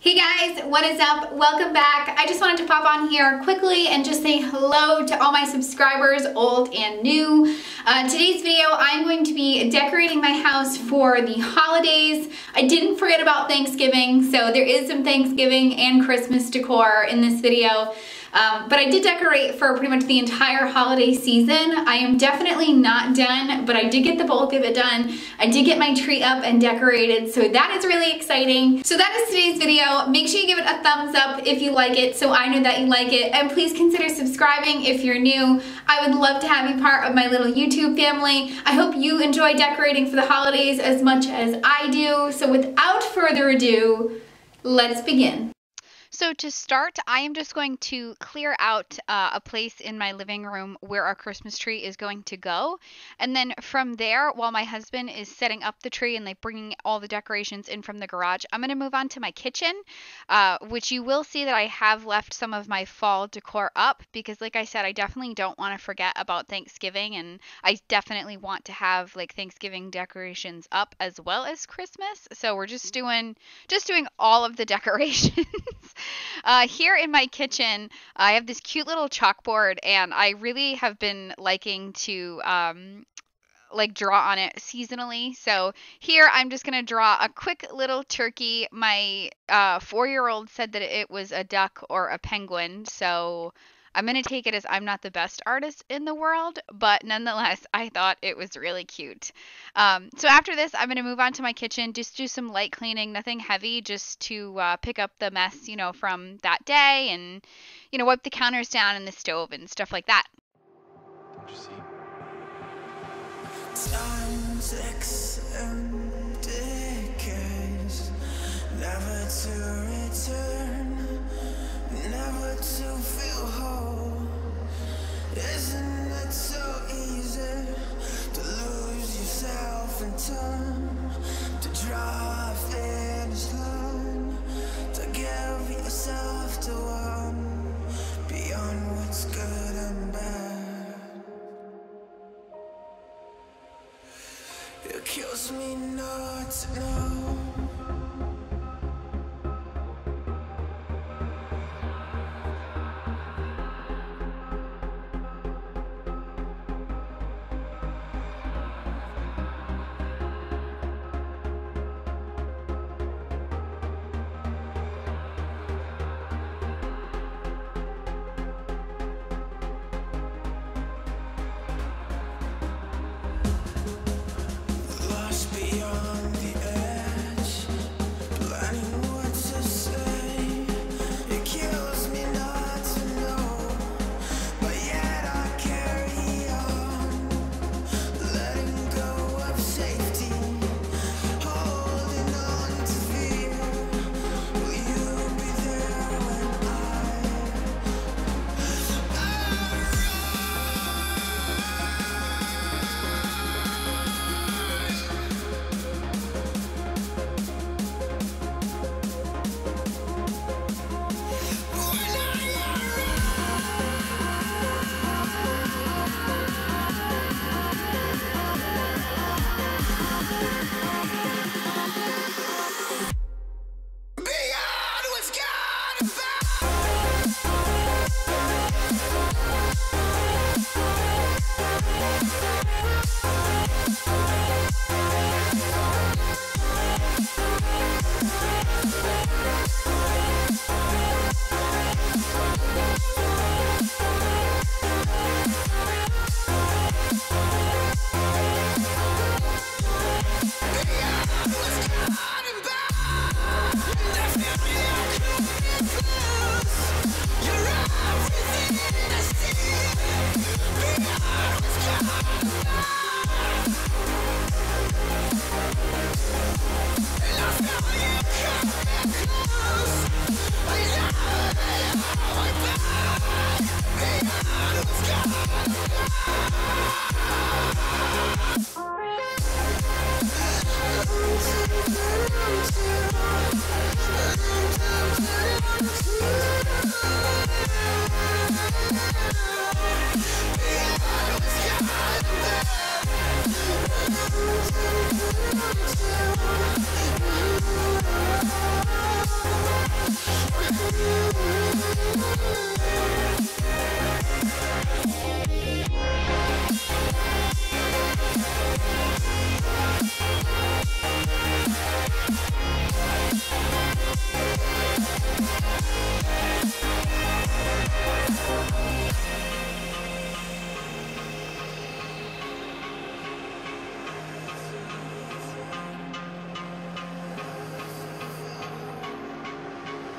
Hey guys, what is up? Welcome back. I just wanted to pop on here quickly and just say hello to all my subscribers, old and new. Today's video, I'm going to be decorating my house for the holidays. I didn't forget about Thanksgiving, so there is some Thanksgiving and Christmas decor in this video. But I did decorate for pretty much the entire holiday season. I am definitely not done, but I did get the bulk of it done. I did get my tree up and decorated, so that is really exciting. So that is today's video. Make sure you give it a thumbs up if you like it, so I know that you like it, and please consider subscribing if you're new. I would love to have you part of my little YouTube family. I hope you enjoy decorating for the holidays as much as I do. So without further ado, let's begin. So to start, I am just going to clear out a place in my living room where our Christmas tree is going to go. And then from there, while my husband is setting up the tree and like bringing all the decorations in from the garage, I'm going to move on to my kitchen, which you will see that I have left some of my fall decor up because like I said, I definitely don't want to forget about Thanksgiving, and I definitely want to have like Thanksgiving decorations up as well as Christmas. So we're just doing all of the decorations. Here in my kitchen, I have this cute little chalkboard, and I really have been liking to like draw on it seasonally. So here I'm just gonna draw a quick little turkey. My 4-year-old said that it was a duck or a penguin, so I'm going to take it as I'm not the best artist in the world, but nonetheless, I thought it was really cute. So after this, I'm going to move on to my kitchen, just do some light cleaning, nothing heavy, just to pick up the mess, you know, from that day and, you know, wipe the counters down and the stove and stuff like that. Don't you see? Time ticks and decays, never to return, never to feel whole. Isn't it so easy to lose yourself in time, to draw a finish line, to give yourself to one beyond what's good and bad? It kills me not to know. Beyond the edge,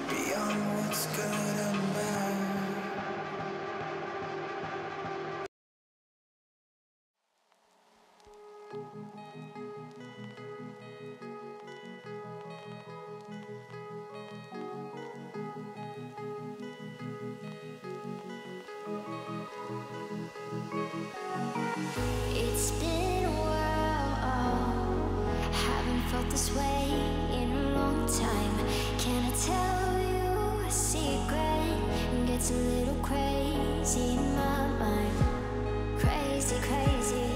Beyond what's good and bad. It's been a while, haven't felt this way in a long time. Can I tell you a secret? It gets a little crazy in my mind. Crazy, crazy.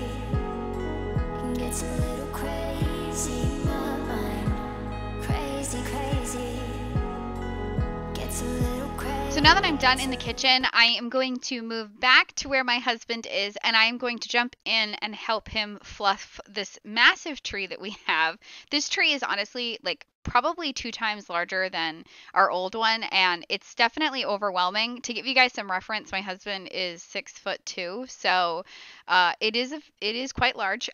It gets a little crazy in my mind. Crazy, crazy. Gets a little crazy. So now that I'm done in the kitchen, I am going to move back to where my husband is, and I am going to jump in and help him fluff this massive tree that we have. This tree is honestly like probably 2 times larger than our old one, and it's definitely overwhelming. To give you guys some reference, my husband is 6'2", so it is quite large.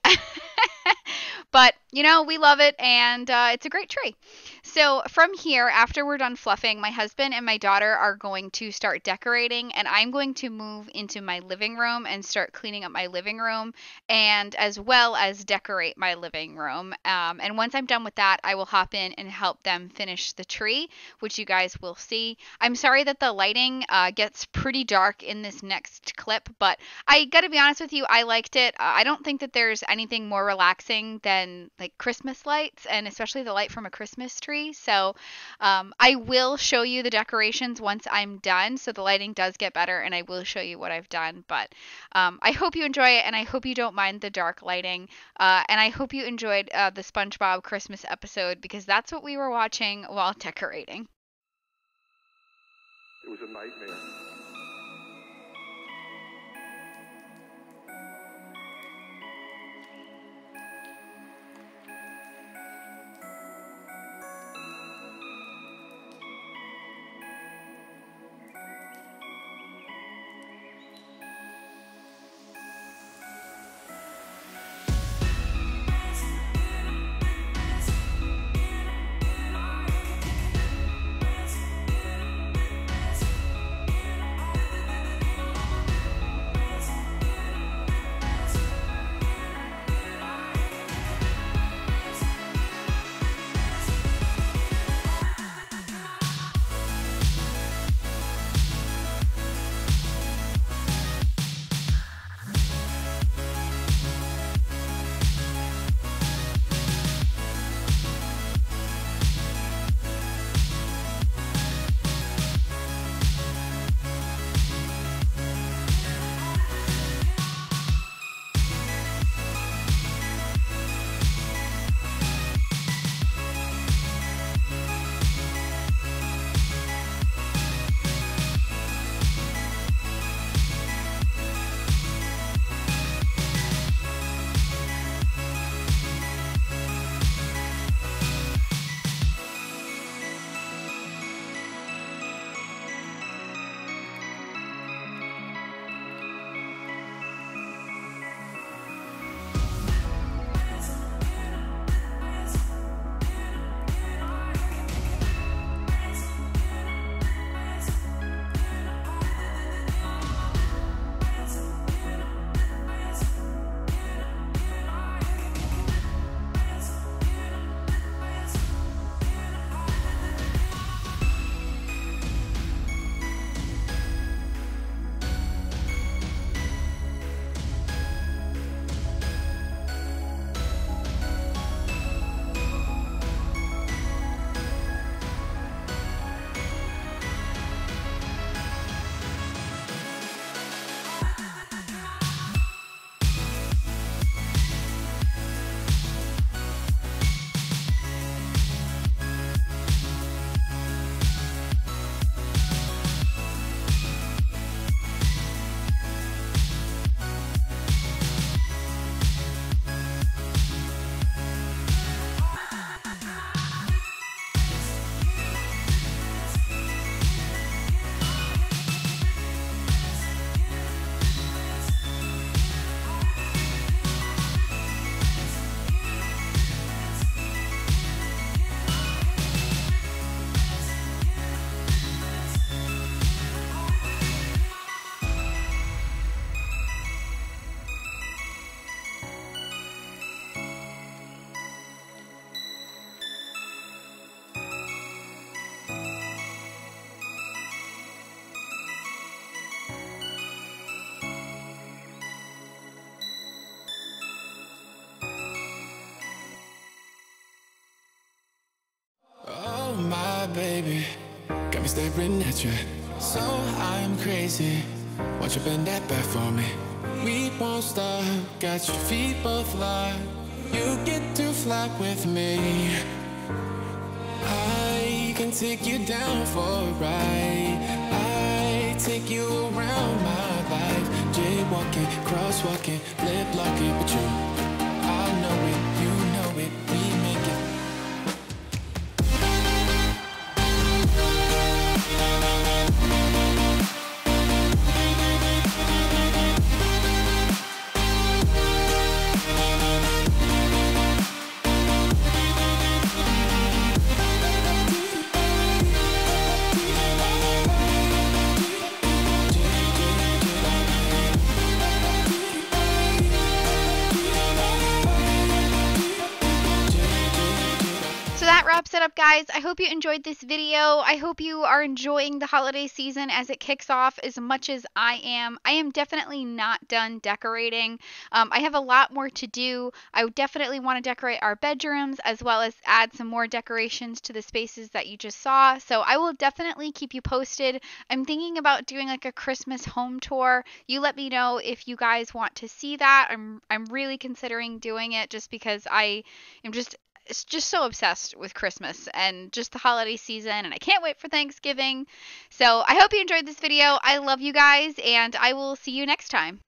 But, you know, we love it, and it's a great tree. So from here, after we're done fluffing, my husband and my daughter are going to start decorating, and I'm going to move into my living room and start cleaning up my living room, and as well as decorate my living room. And once I'm done with that, I will hop in and help them finish the tree, which you guys will see. I'm sorry that the lighting gets pretty dark in this next clip, but I gotta be honest with you, I liked it. I don't think that there's anything more relaxing than like Christmas lights, and especially the light from a Christmas tree. So I will show you the decorations once I'm done, so the lighting does get better, and I will show you what I've done. But I hope you enjoy it, and I hope you don't mind the dark lighting, and I hope you enjoyed the SpongeBob Christmas episode, because that's what we were watching while decorating. It was a nightmare. baby, got me staring at you. So I'm crazy, won't you bend that back for me? We won't stop, got your feet both locked. You get to fly with me. I can take you down for a ride. I take you around my life. Jaywalking, crosswalking, lip locking with you. I know it, you know it, we make it. That wraps it up, guys. I hope you enjoyed this video. I hope you are enjoying the holiday season as it kicks off as much as I am. I am definitely not done decorating. I have a lot more to do. I would definitely want to decorate our bedrooms as well as add some more decorations to the spaces that you just saw. So I will definitely keep you posted. I'm thinking about doing like a Christmas home tour. You let me know if you guys want to see that. I'm really considering doing it just because I am just so obsessed with Christmas and just the holiday season, and I can't wait for Thanksgiving. So I hope you enjoyed this video. I love you guys, and I will see you next time.